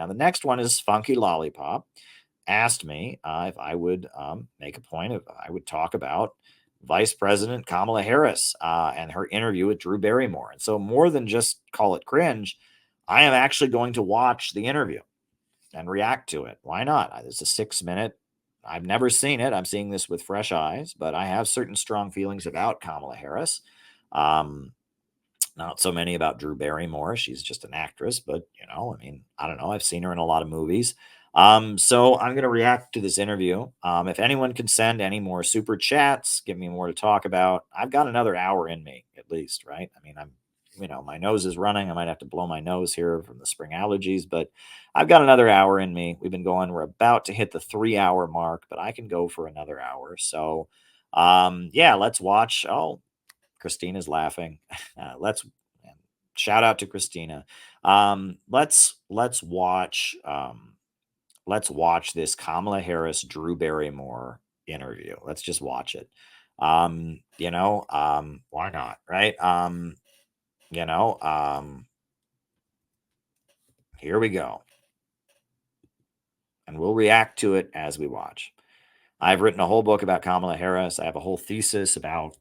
Now, the next one is Funky Lollipop. Asked me if I would make a point of, I would talk about Vice President Kamala Harris and her interview with Drew Barrymore. And so more than just call it cringe, I am actually going to watch the interview and react to it. Why not? It's a 6-minute. I've never seen it. I'm seeing this with fresh eyes, but I have certain strong feelings about Kamala Harris. Not so many about Drew Barrymore. She's just an actress, but I mean, I don't know. I've seen her in a lot of movies. So I'm going to react to this interview. If anyone can send any more super chats, give me more to talk about. I've got another hour in me at least, right? I mean, my nose is running. I might have to blow my nose here from the spring allergies, but I've got another hour in me. We've been going, we're about to hit the 3-hour mark, but I can go for another hour. So, yeah, let's watch. Oh, Christina's laughing. Let's shout out to Christina. Let's watch this Kamala Harris Drew Barrymore interview. Let's just watch it. Why not, right? Here we go. And we'll react to it as we watch. I've written a whole book about Kamala Harris. I have a whole thesis about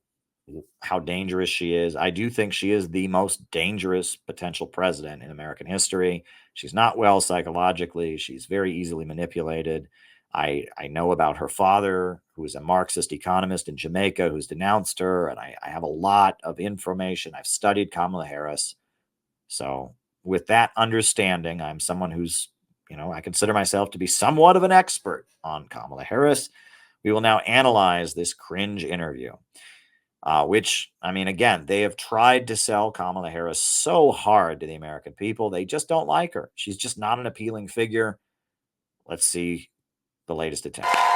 how dangerous she is. I do think she is the most dangerous potential president in American history. She's not well psychologically. She's very easily manipulated. I know about her father, who is a Marxist economist in Jamaica, who's denounced her, and I have a lot of information. I've studied Kamala Harris. So with that understanding, I'm someone who's, I consider myself to be somewhat of an expert on Kamala Harris. We will now analyze this cringe interview. Which, I mean, again, they have tried to sell Kamala Harris so hard to the American people. They just don't like her. She's just not an appealing figure. Let's see the latest attempt. Thank you.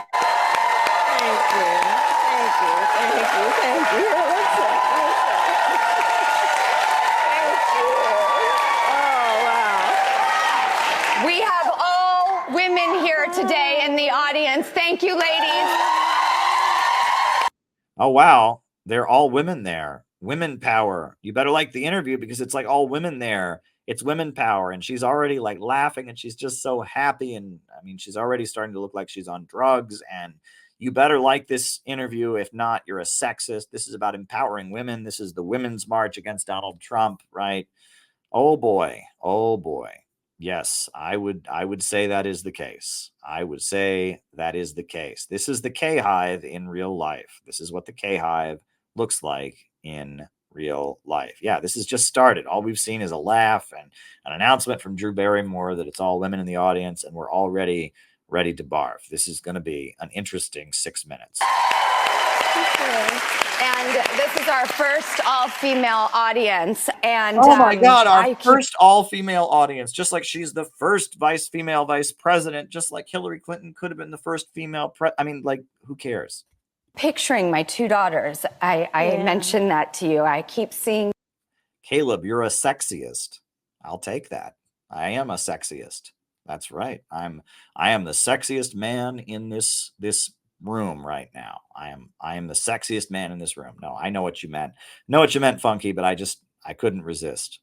Oh, wow. We have all women here today in the audience. Thank you, ladies. Oh, wow. They're all women there. Women power. You better like the interview because it's like all women there. It's women power. And she's already like laughing and she's just so happy. And I mean, she's already starting to look like she's on drugs. And you better like this interview. If not, you're a sexist. This is about empowering women. This is the Women's March against Donald Trump, right? Oh boy. Oh boy. Yes, I would say that is the case. I would say that is the case. This is the K-Hive in real life. This is what the K-Hive looks like in real life. Yeah, this has just started. All we've seen is a laugh and an announcement from Drew Barrymore that it's all women in the audience, and we're already ready to barf. This is going to be an interesting 6 minutes. And this is our first all-female audience. And oh my God, our first all-female audience, just like she's the first female vice president, just like Hillary Clinton could have been the first female I mean, like, who cares? Picturing my 2 daughters, I mentioned that to you. I keep seeing. Caleb, you're a sexiest. I'll take that. I am a sexiest. That's right. I am the sexiest man in this room right now. I am the sexiest man in this room. No, I know what you meant. Funky, but I couldn't resist.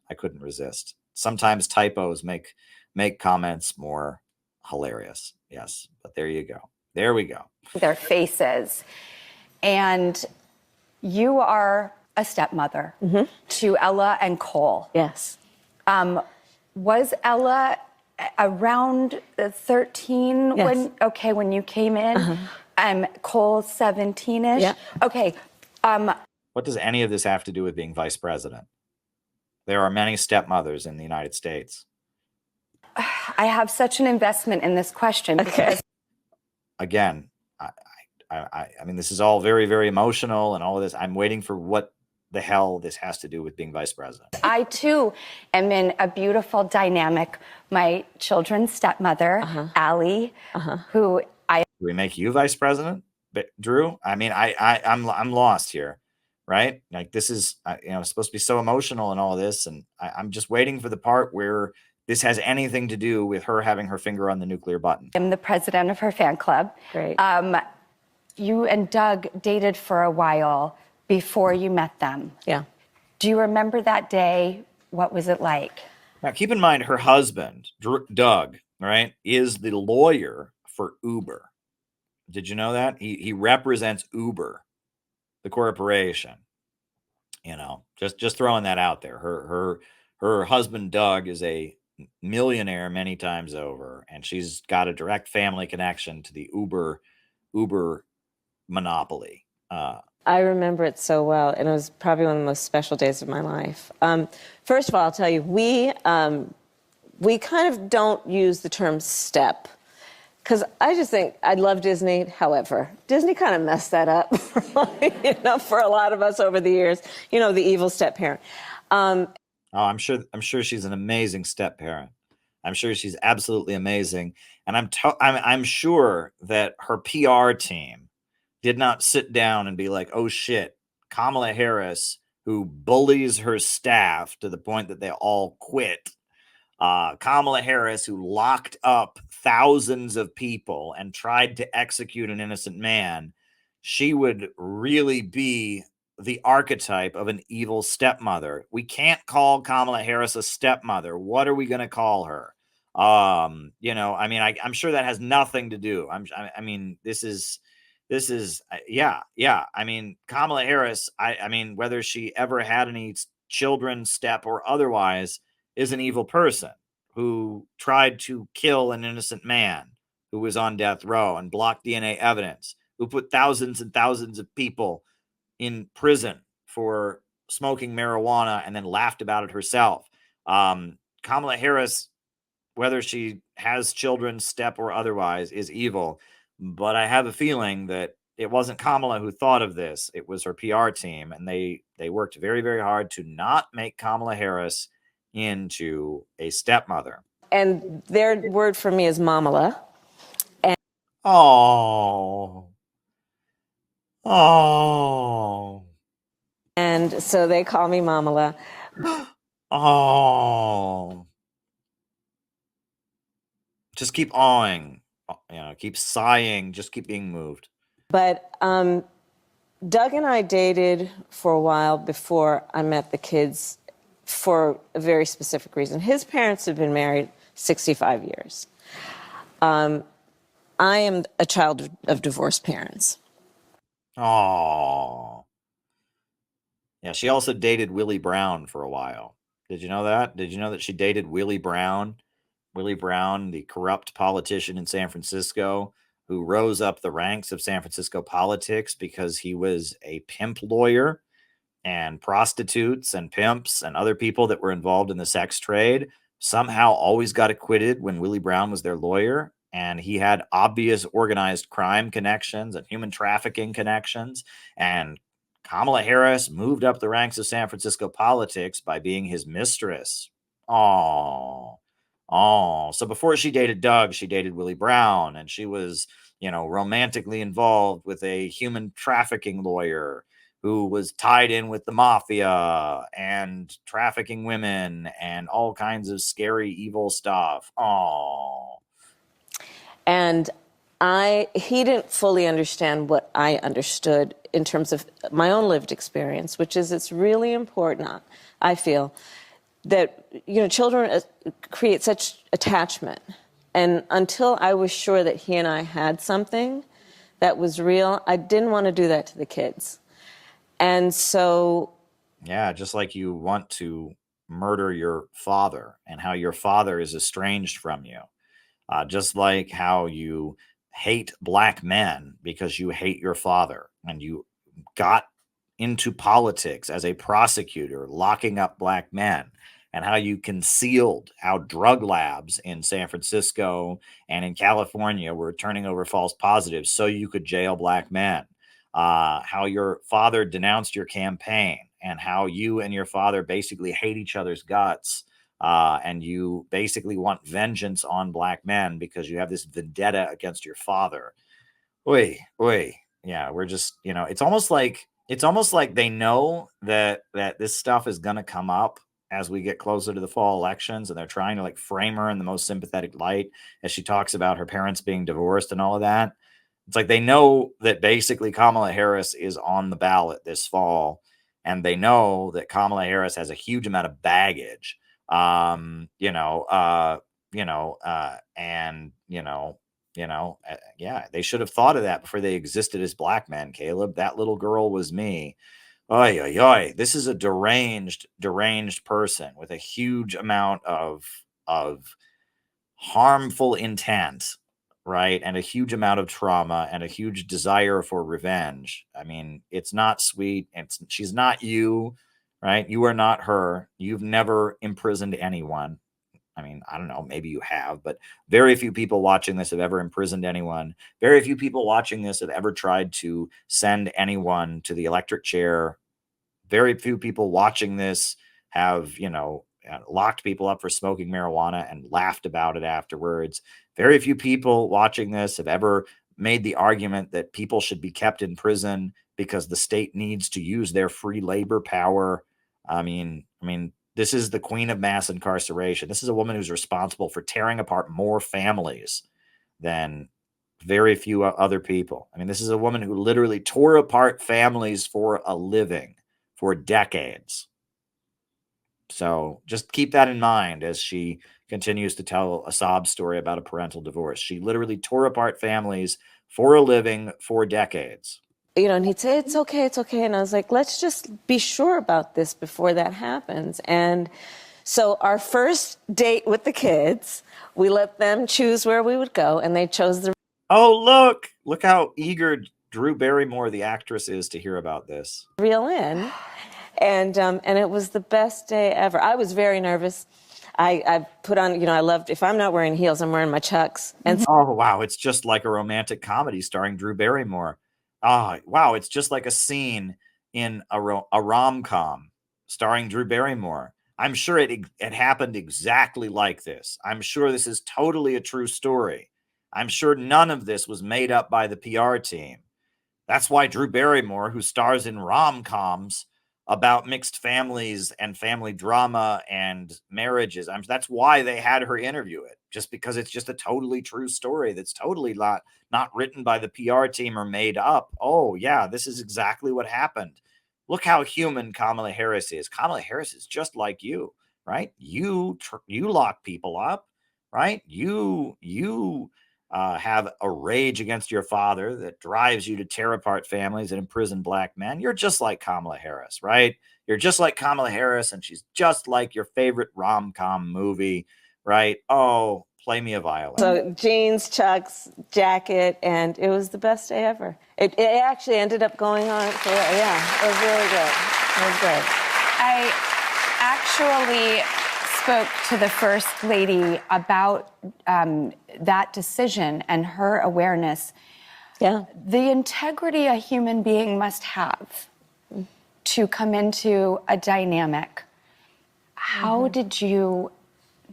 Sometimes typos make comments more hilarious. Yes, but there you go. There we go. Their faces. And you are a stepmother to Ella and Cole. Yes. Was Ella around 13 Yes. when you came in? Cole 17-ish? Yeah. Okay. What does any of this have to do with being vice president? There are many stepmothers in the United States. I have such an investment in this question because again, I mean, this is all very, very emotional and all of this. I'm waiting for what the hell this has to do with being vice president. I too am in a beautiful dynamic. My children's stepmother, Allie, who Do we make you vice president, Drew? I mean, I'm lost here, right? Like this is, supposed to be so emotional and all of this, and I'm just waiting for the part where this has anything to do with her having her finger on the nuclear button. I'm the president of her fan club. Great. You and Doug dated for a while before you met them. Yeah. Do you remember that day? What was it like? Now, keep in mind her husband, Doug, right, is the lawyer for Uber. Did you know that? He represents Uber, the corporation. Just throwing that out there. Her husband Doug is a millionaire many times over, and she's got a direct family connection to the Uber monopoly. I remember it so well, and it was probably one of the most special days of my life. First of all, I'll tell you, we kind of don't use the term step, because I just think I love Disney. However, Disney kind of messed that up for a lot of us over the years. The evil step parent. I'm sure she's an amazing step parent. I'm sure she's absolutely amazing, and I'm sure that her PR team did not sit down and be like, "Oh shit, Kamala Harris, who bullies her staff to the point that they all quit. Kamala Harris, who locked up thousands of people and tried to execute an innocent man, she would really be the archetype of an evil stepmother. We can't call Kamala Harris a stepmother. What are we going to call her? I'm sure that has nothing to do. Yeah. I mean, Kamala Harris, whether she ever had any children, step or otherwise, is an evil person who tried to kill an innocent man who was on death row and block DNA evidence, who put thousands and thousands of people in prison for smoking marijuana and then laughed about it herself. Kamala Harris, whether she has children, step or otherwise, is evil. But I have a feeling that it wasn't Kamala who thought of this. It was her PR team. And they worked very, very hard to not make Kamala Harris into a stepmother. And their word for me is Momala. Oh. And so they call me Momala. Oh. Just keep awing, keep sighing, just keep being moved. But Doug and I dated for a while before I met the kids for a very specific reason. His parents have been married 65 years. I am a child of divorced parents. Oh. Yeah, she also dated Willie Brown for a while. Did you know that? Did you know that she dated Willie Brown? Willie Brown, the corrupt politician in San Francisco, who rose up the ranks of San Francisco politics because he was a pimp lawyer, and prostitutes and pimps and other people that were involved in the sex trade somehow always got acquitted when Willie Brown was their lawyer. And he had obvious organized crime connections and human trafficking connections. And Kamala Harris moved up the ranks of San Francisco politics by being his mistress. So before she dated Doug, she dated Willie Brown, and she was, romantically involved with a human trafficking lawyer who was tied in with the mafia and trafficking women and all kinds of scary, evil stuff. And he didn't fully understand what I understood in terms of my own lived experience, which is it's really important, I feel, that, children create such attachment. And until I was sure that he and I had something that was real, I didn't want to do that to the kids. And so... Yeah, just like you want to murder your father and how your father is estranged from you. Just like how you hate black men because you hate your father, and you got into politics as a prosecutor, locking up black men, and how you concealed how drug labs in San Francisco and in California were turning over false positives so you could jail black men. How your father denounced your campaign, and how you and your father basically hate each other's guts. And you basically want vengeance on black men because you have this vendetta against your father. Oi. Yeah, we're just, it's almost like they know that this stuff is going to come up as we get closer to the fall elections, and they're trying to frame her in the most sympathetic light as she talks about her parents being divorced and all of that. It's like they know that basically Kamala Harris is on the ballot this fall, and they know that Kamala Harris has a huge amount of baggage. yeah, they should have thought of that before they existed as black men, Caleb. That little girl was me. Oy, oy, oy. This is a deranged person with a huge amount of harmful intent, right? And a huge amount of trauma and a huge desire for revenge. I mean, it's not sweet. She's not you, right? You are not her. You've never imprisoned anyone. I mean, I don't know, maybe you have, but very few people watching this have ever imprisoned anyone. Very few people watching this have ever tried to send anyone to the electric chair. Very few people watching this have, locked people up for smoking marijuana and laughed about it afterwards. Very few people watching this have ever made the argument that people should be kept in prison because the state needs to use their free labor power. I mean, this is the queen of mass incarceration. This is a woman who's responsible for tearing apart more families than very few other people. I mean, this is a woman who literally tore apart families for a living for decades. So just keep that in mind as she continues to tell a sob story about a parental divorce. She literally tore apart families for a living for decades. And he'd say, it's okay, it's okay. And I was like, let's just be sure about this before that happens. And so our first date with the kids, we let them choose where we would go, and they chose the... Oh, look how eager Drew Barrymore, the actress, is to hear about this. Real inn. And it was the best day ever. I was very nervous. I put on, I loved, if I'm not wearing heels, I'm wearing my Chucks. And oh, wow. It's just like a romantic comedy starring Drew Barrymore. Oh, wow. It's just like a scene in a rom-com starring Drew Barrymore. I'm sure it happened exactly like this. I'm sure this is totally a true story. I'm sure none of this was made up by the PR team. That's why Drew Barrymore, who stars in rom-coms about mixed families and family drama and marriages, that's why they had her interview it, just because it's just a totally true story that's totally not written by the PR team or made up. Oh, yeah, this is exactly what happened. Look how human Kamala Harris is. Kamala Harris is just like you, right? You lock people up, right? You have a rage against your father that drives you to tear apart families and imprison black men. You're just like Kamala Harris, right? You're just like Kamala Harris, and she's just like your favorite rom-com movie, right? Oh, play me a violin. So jeans, Chucks, jacket, and it was the best day ever. It actually ended up going on for, it was really good. It was good. I actually spoke to the First Lady about that decision and her awareness. Yeah. The integrity a human being must have to come into a dynamic. How did you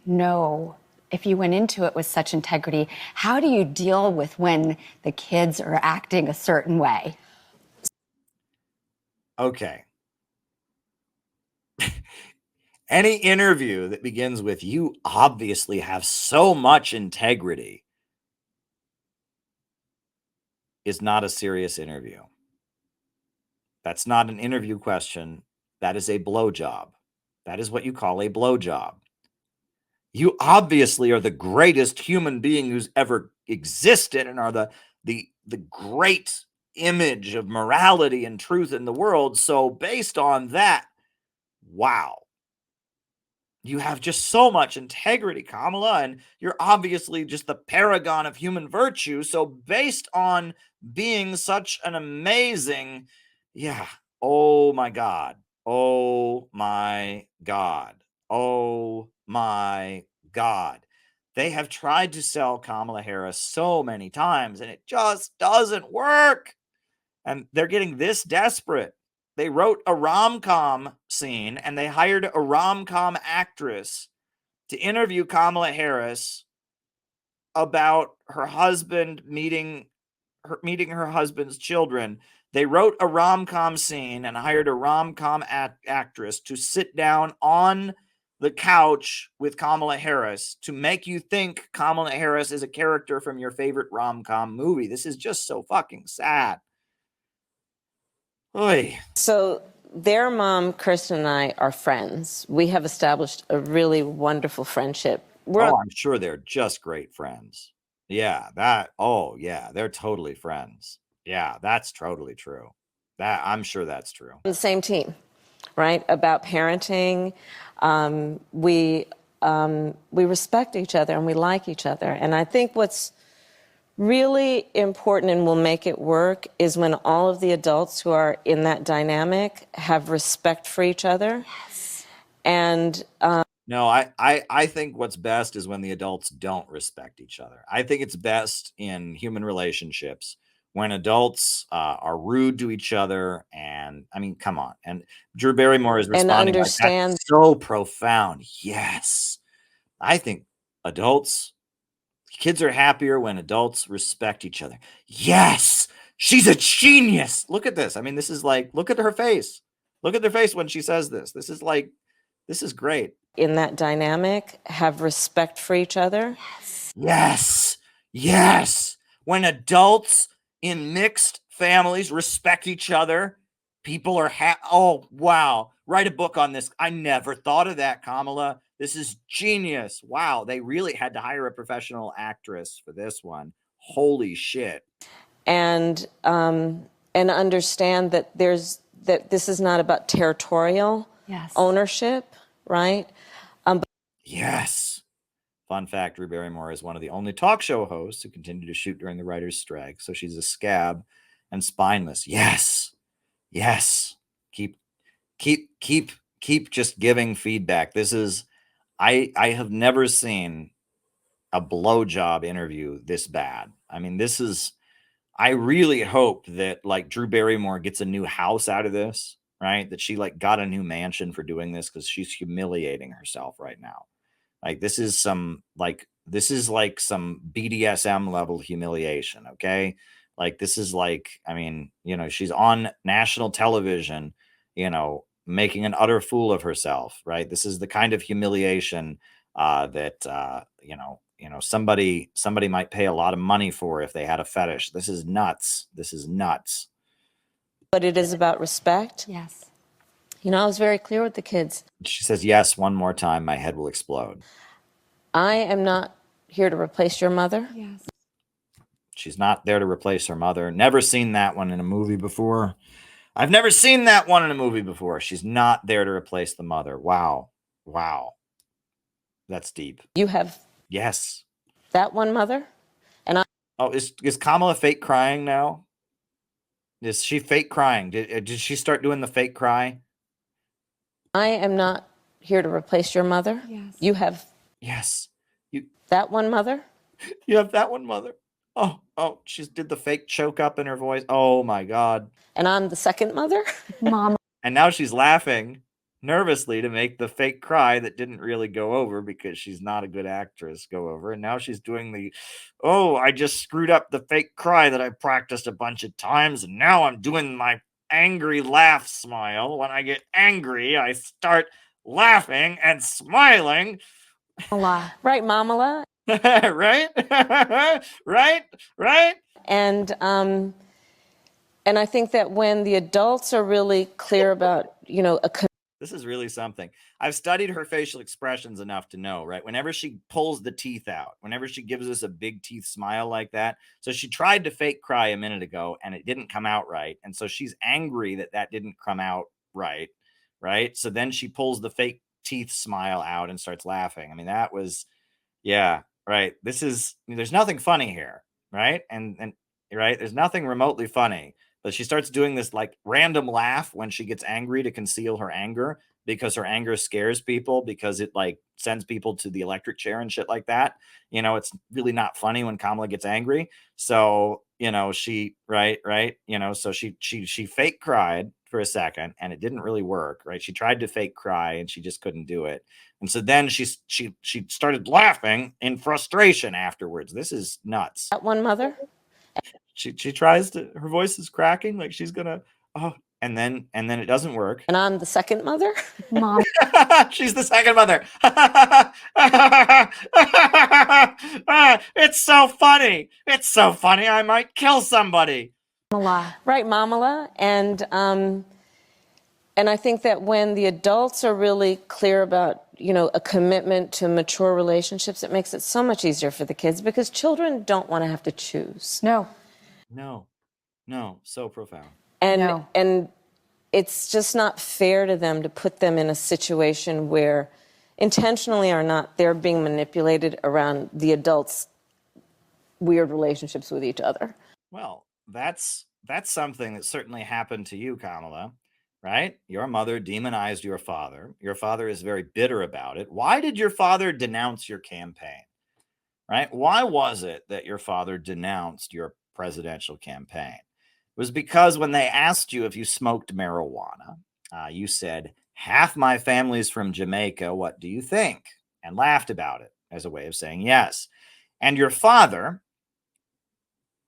know, if you went into it with such integrity, how do you deal with when the kids are acting a certain way? Okay. Any interview that begins with, you obviously have so much integrity, is not a serious interview. That's not an interview question. That is a blowjob. That is what you call a blowjob. You obviously are the greatest human being who's ever existed and are the great image of morality and truth in the world. So based on that, wow. You have just so much integrity, Kamala, and you're obviously just the paragon of human virtue. So based on being such an amazing, oh my God. Oh my God. Oh my God. They have tried to sell Kamala Harris so many times, and it just doesn't work. And they're getting this desperate. They wrote a rom-com scene and they hired a rom-com actress to interview Kamala Harris about her husband meeting her husband's children. They wrote a rom-com scene and hired a rom-com actress to sit down on the couch with Kamala Harris to make you think Kamala Harris is a character from your favorite rom-com movie. This is just so fucking sad. Oy. So their mom, Kirsten, and I are friends. We have established a really wonderful friendship we're I'm sure they're just great friends. Yeah, they're totally friends. Yeah, that's totally true. I'm sure that's true. on the same team, right? About parenting. We respect each other and we like each other. And I think what's really important and will make it work is when all of the adults who are in that dynamic have respect for each other. Yes. And No, I think what's best is when the adults don't respect each other. I think it's best in human relationships when adults are rude to each other. And I mean, come on. And Drew Barrymore is responding like, understand. that's so profound. Yes. I think kids are happier when adults respect each other. Yes. She's a genius. Look at this. I mean, this is like, look at her face. Look at their face when she says this. This is great. In that dynamic, have respect for each other. Yes. Yes. When adults in mixed families respect each other, people are oh, wow. Write a book on this. I never thought of that, Kamala. This is genius. Wow. They really had to hire a professional actress for this one. Holy shit. And understand that this is not about territorial ownership, right? Yes. Fun fact, Drew Barrymore is one of the only talk show hosts who continued to shoot during the writer's strike. So she's a scab and spineless. Yes. Yes. Keep just giving feedback. This is, I have never seen a blowjob interview this bad. I mean, I really hope that like Drew Barrymore gets a new house out of this, right? That she like got a new mansion for doing this, because she's humiliating herself right now. Like this is like some BDSM level humiliation. Okay. Like this is like, I mean, she's on national television, making an utter fool of herself, right? This is the kind of humiliation that somebody might pay a lot of money for if they had a fetish. This is nuts. This is nuts. But it is about respect. Yes. I was very clear with the kids. She says, yes, one more time, my head will explode. I am not here to replace your mother. Yes. She's not there to replace her mother. Never seen that one in a movie before. I've never seen that one in a movie before. She's not there to replace the mother. Wow. Wow. That's deep. You have Yes. that one mother. And is Kamala fake crying now? Is she fake crying? Did she start doing the fake cry? I am not here to replace your mother. Yes. You have Yes. that one mother. You have that one mother. Oh, she did the fake choke up in her voice. Oh my God. And I'm the second mother. Mom. And now she's laughing nervously to make the fake cry that didn't really go over, because she's not a good actress, go over. And now she's doing I just screwed up the fake cry that I practiced a bunch of times. And now I'm doing my angry laugh smile. When I get angry, I start laughing and smiling. Right, Momala. Right? Right? And I think that when the adults are really clear about, this is really something. I've studied her facial expressions enough to know, right? Whenever she pulls the teeth out, whenever she gives us a big teeth smile like that. So she tried to fake cry a minute ago and it didn't come out right. And so she's angry that didn't come out right. Right. So then she pulls the fake teeth smile out and starts laughing. I mean, that was, yeah, right. There's nothing funny here. Right. And right. There's nothing remotely funny. But she starts doing this like random laugh when she gets angry to conceal her anger, because her anger scares people, because it like sends people to the electric chair and shit like that. It's really not funny when Kamala gets angry. So, she, right. So she fake cried for a second and it didn't really work, right? She tried to fake cry and she just couldn't do it. And so then she started laughing in frustration afterwards. This is nuts. that one mother. She tries to, her voice is cracking like she's gonna, and then it doesn't work. And I'm the second mother. Mom. She's the second mother. It's so funny. It's so funny. I might kill somebody. Right, Momala. And I think that when the adults are really clear about, a commitment to mature relationships. It makes it so much easier for the kids because children don't want to have to choose. No. No, so profound. And it's just not fair to them to put them in a situation where, intentionally or not, they're being manipulated around the adults' weird relationships with each other. Well, that's something that certainly happened to you, Kamala, right? Your mother demonized your father. Your father is very bitter about it. Why did your father denounce your campaign? Right? Why was it that your father denounced your presidential campaign? It was because when they asked you if you smoked marijuana, you said, "Half my family's from Jamaica. What do you think?" And laughed about it as a way of saying yes. And your father,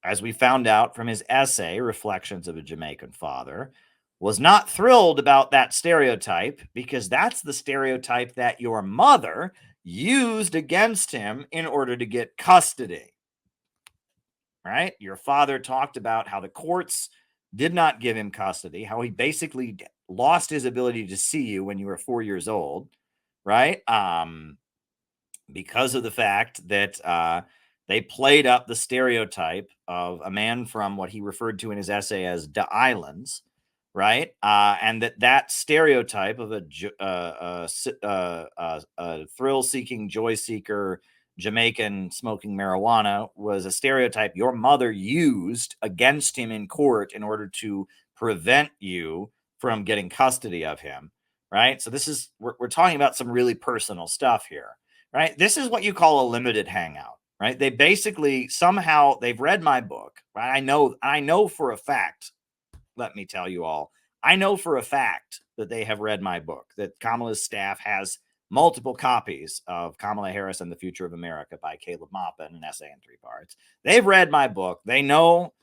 as we found out from his essay, Reflections of a Jamaican Father, was not thrilled about that stereotype because that's the stereotype that your mother used against him in order to get custody. Right? Your father talked about how the courts did not give him custody, how he basically lost his ability to see you when you were 4 years old, right? Because of the fact that they played up the stereotype of a man from what he referred to in his essay as the islands, right? And that stereotype of a thrill-seeking, joy-seeker Jamaican smoking marijuana was a stereotype your mother used against him in court in order to prevent you from getting custody of him, right? So we're talking about some really personal stuff here. Right? This is what you call a limited hangout, right? They basically somehow they've read my book. Right? I know for a fact, let me tell you all, I know for a fact that they have read my book, that Kamala's staff has multiple copies of Kamala Harris and the Future of America by Caleb Maupin, an essay in 3 parts. They've read my book. They know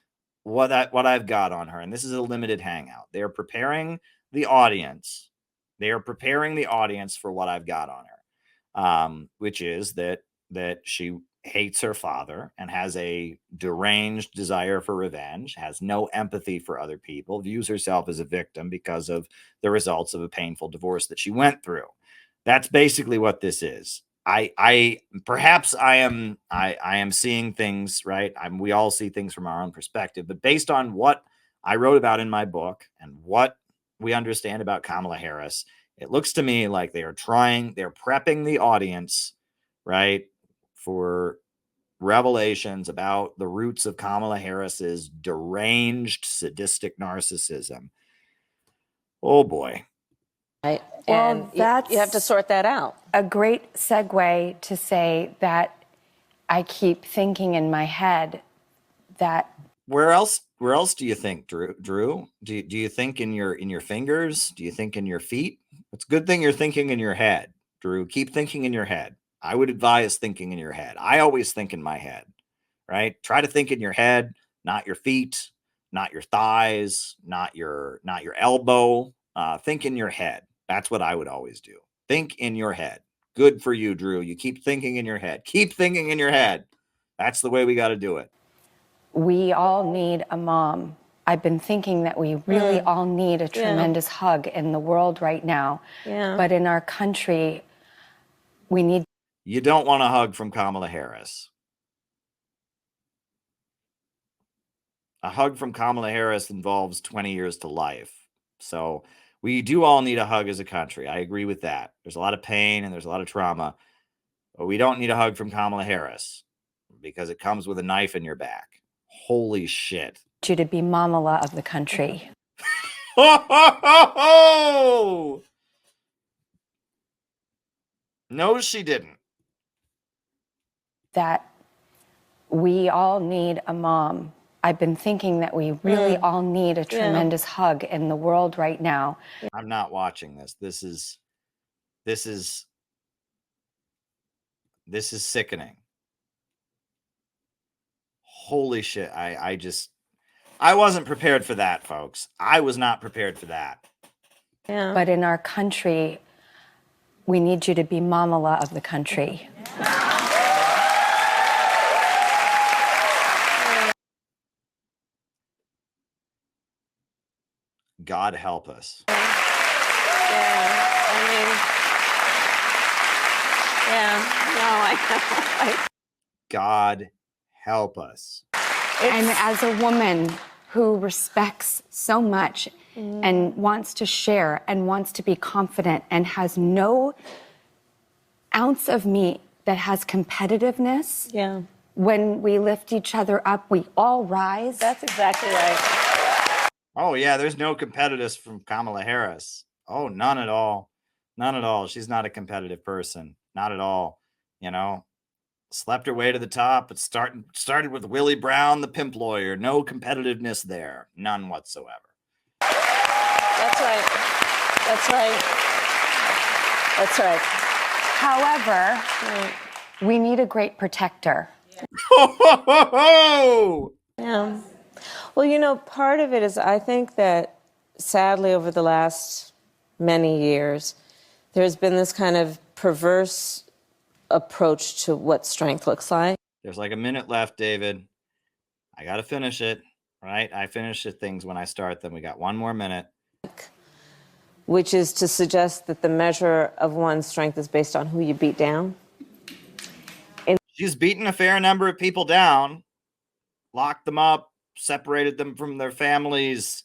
what I've got on her, and this is a limited hangout. They are preparing the audience. They are preparing the audience for what I've got on her. Which is that she hates her father and has a deranged desire for revenge, has no empathy for other people, views herself as a victim because of the results of a painful divorce that she went through. That's basically what this is. I perhaps I am seeing things, right. We all see things from our own perspective, but based on what I wrote about in my book and what we understand about Kamala Harris, it looks to me like they're prepping the audience, right, for revelations about the roots of Kamala Harris's deranged, sadistic narcissism. Oh boy. Right? Well, and you have to sort that out. A great segue to say that I keep thinking in my head that where else do you think, Drew? Do you think in your fingers? Do you think in your feet? It's a good thing you're thinking in your head, Drew. Keep thinking in your head. I would advise thinking in your head. I always think in my head, right? Try to think in your head, not your feet, not your thighs, not your elbow. Think in your head. That's what I would always do. Think in your head. Good for you, Drew. You keep thinking in your head. Keep thinking in your head. That's the way we got to do it. we all need a mom. I've been thinking that we really all need a tremendous hug in the world right now. Yeah. But in our country, we need. You don't want a hug from Kamala Harris. A hug from Kamala Harris involves 20 years to life. So we do all need a hug as a country. I agree with that. There's a lot of pain and there's a lot of trauma. But we don't need a hug from Kamala Harris because it comes with a knife in your back. Holy shit. You to be Momala of the country. Oh! No, she didn't. That we all need a mom. I've been thinking that we really all need a tremendous hug in the world right now. I'm not watching this. This is sickening. Holy shit. I wasn't prepared for that, folks. I was not prepared for that. Yeah. But in our country, we need you to be Momala of the country. God help us. Yeah. I Yeah. No, I know. God help us. And as a woman who respects so much and wants to share and wants to be confident and has no ounce of me that has competitiveness, Yeah. when we lift each other up, we all rise. That's exactly right. Oh, yeah, there's no competitiveness from Kamala Harris. Oh, none at all. None at all. She's not a competitive person. Not at all. You know, slept her way to the top. It started with Willie Brown, the pimp lawyer. No competitiveness there. None whatsoever. That's right. That's right. That's right. However, we need a great protector. Yeah. Well, you know, part of it is I think that sadly over the last many years, there's been this kind of perverse approach to what strength looks like. There's like a minute left, David. I got to finish it, right? I finish the things when I start them. We got 1 more minute. Which is to suggest that the measure of one's strength is based on who you beat down. She's beaten a fair number of people down, locked them up, separated them from their families,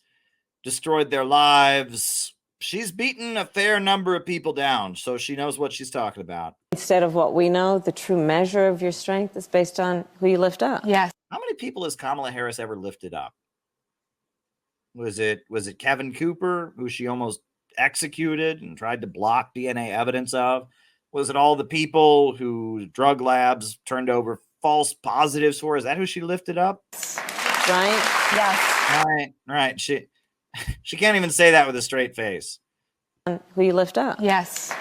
destroyed their lives. She's beaten a fair number of people down, so she knows what she's talking about. Instead of what we know, the true measure of your strength is based on who you lift up. Yes. How many people has Kamala Harris ever lifted up? Was it Kevin Cooper, who she almost executed and tried to block DNA evidence of? Was it all the people who drug labs turned over false positives for? Is that who she lifted up? Right? Yes. Right. She can't even say that with a straight face. Who you lift up. Yes.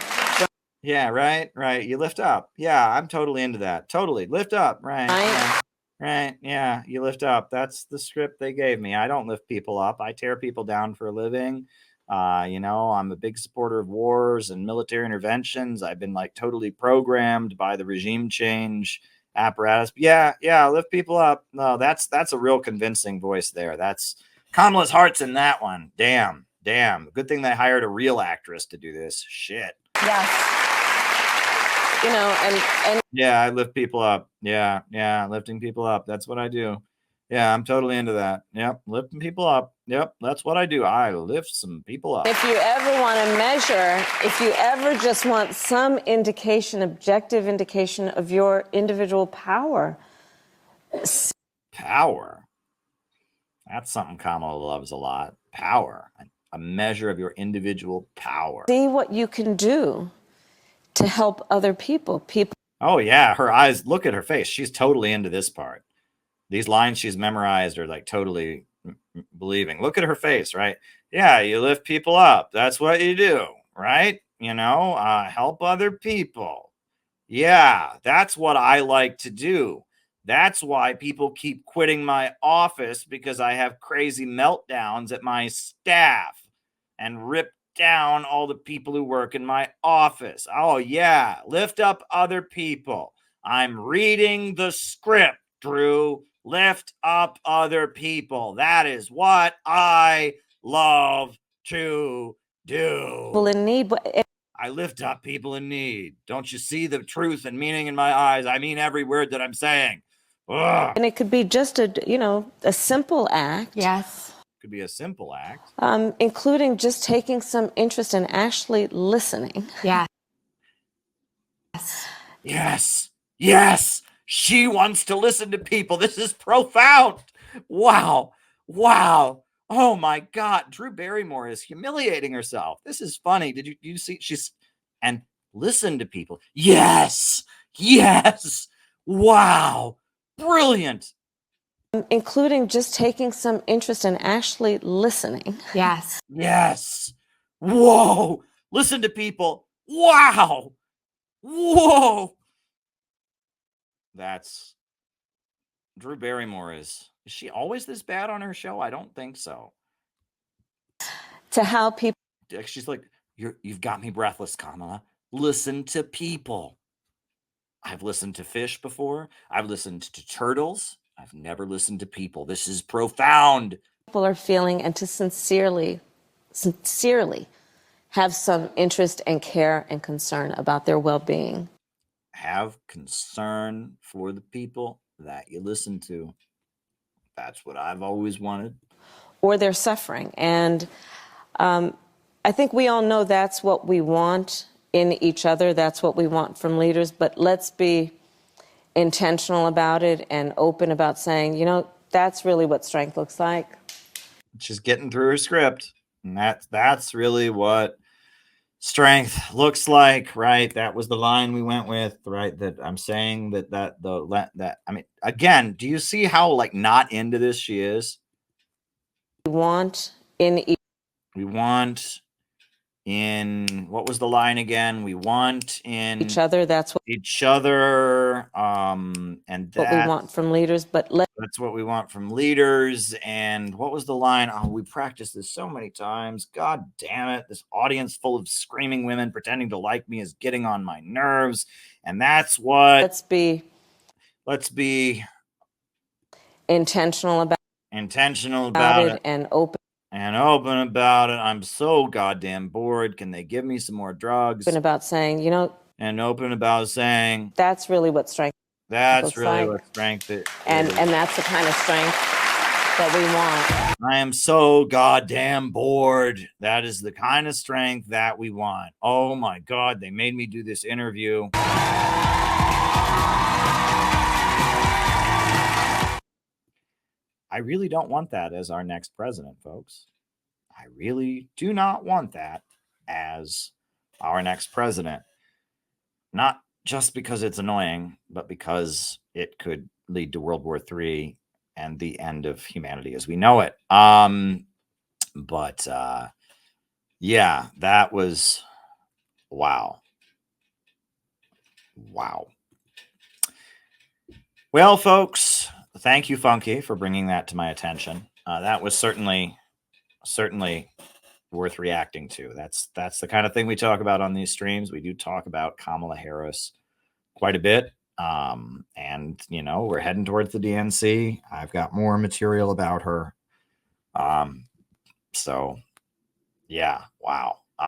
Yeah, right. You lift up. Yeah, I'm totally into that. Totally. Lift up. Right. Yeah. Right. Yeah, you lift up. That's the script they gave me. I don't lift people up. I tear people down for a living. I'm a big supporter of wars and military interventions. I've been like totally programmed by the regime change apparatus. Yeah, lift people up. No, that's a real convincing voice there. That's Kamala's heart's in that one. Damn. Good thing they hired a real actress to do this. Shit. Yes. You know, and Yeah, I lift people up. Yeah, lifting people up. That's what I do. Yeah, I'm totally into that. Yep, lifting people up. Yep, that's what I do. I lift some people up. if you ever want to measure, if you ever just want some indication, objective indication of your individual power. Power. That's something Kamala loves a lot. Power. A measure of your individual power. See what you can do to help other people. Oh, yeah. Her eyes, look at her face. She's totally into this part. These lines she's memorized are like totally believing. Look at her face, right? Yeah, you lift people up. That's what you do, right? Help other people. Yeah, that's what I like to do. That's why people keep quitting my office, because I have crazy meltdowns at my staff and rip down all the people who work in my office. Oh, yeah, lift up other people. I'm reading the script, Drew. Lift up other people. That is what I love to do. People in need. I lift up people in need. Don't you see the truth and meaning in my eyes? I mean every word that I'm saying. Ugh. And it could be just a simple act. Yes. Could be a simple act. Including just taking some interest in actually listening. Yes. Yes. She wants to listen to people. This is profound. Wow. Oh my God. Drew Barrymore is humiliating herself. This is funny. Did you see? And listen to people. Yes. Wow. Brilliant. Including just taking some interest in actually listening. Yes. Whoa. Listen to people. Wow. Whoa. That's Drew Barrymore. Is she always this bad on her show? I don't think so. To how people. She's like, you've got me breathless, Kamala. Listen to people. I've listened to fish before. I've listened to turtles. I've never listened to people. This is profound. People are feeling, and to sincerely have some interest and care and concern about their well-being. have concern for the people that you listen to. That's what I've always wanted. Or they're suffering. And I think we all know that's what we want in each other. That's what we want from leaders. But let's be intentional about it and open about saying, you know, that's really what strength looks like. She's getting through her script. And that's really what strength looks like, right? That was the line we went with, right? That I'm saying that I mean, again, do you see how like not into this she is? We want in what was the line again? We want in each other. That's what each other, and we want from leaders. But that's what we want from leaders. And what was the line? Oh, we practiced this so many times. God damn it. This audience full of screaming women pretending to like me is getting on my nerves. And that's what let's be intentional about it and open about it. I'm so goddamn bored. Can they give me some more drugs? about saying, you know, and open about saying that's really what strength that's really what strength is. And that's the kind of strength that we want. I am so goddamn bored. That is the kind of strength that we want. Oh my God, they made me do this interview. I really don't want that as our next president, folks. I really do not want that as our next president. Not just because it's annoying, but because it could lead to World War III and the end of humanity as we know it. But yeah, that was wow. Well, folks, thank you, Funky, for bringing that to my attention. That was certainly worth reacting to. That's the kind of thing we talk about on these streams. We do talk about Kamala Harris quite a bit. And you know, we're heading towards the DNC. I've got more material about her. So yeah, wow.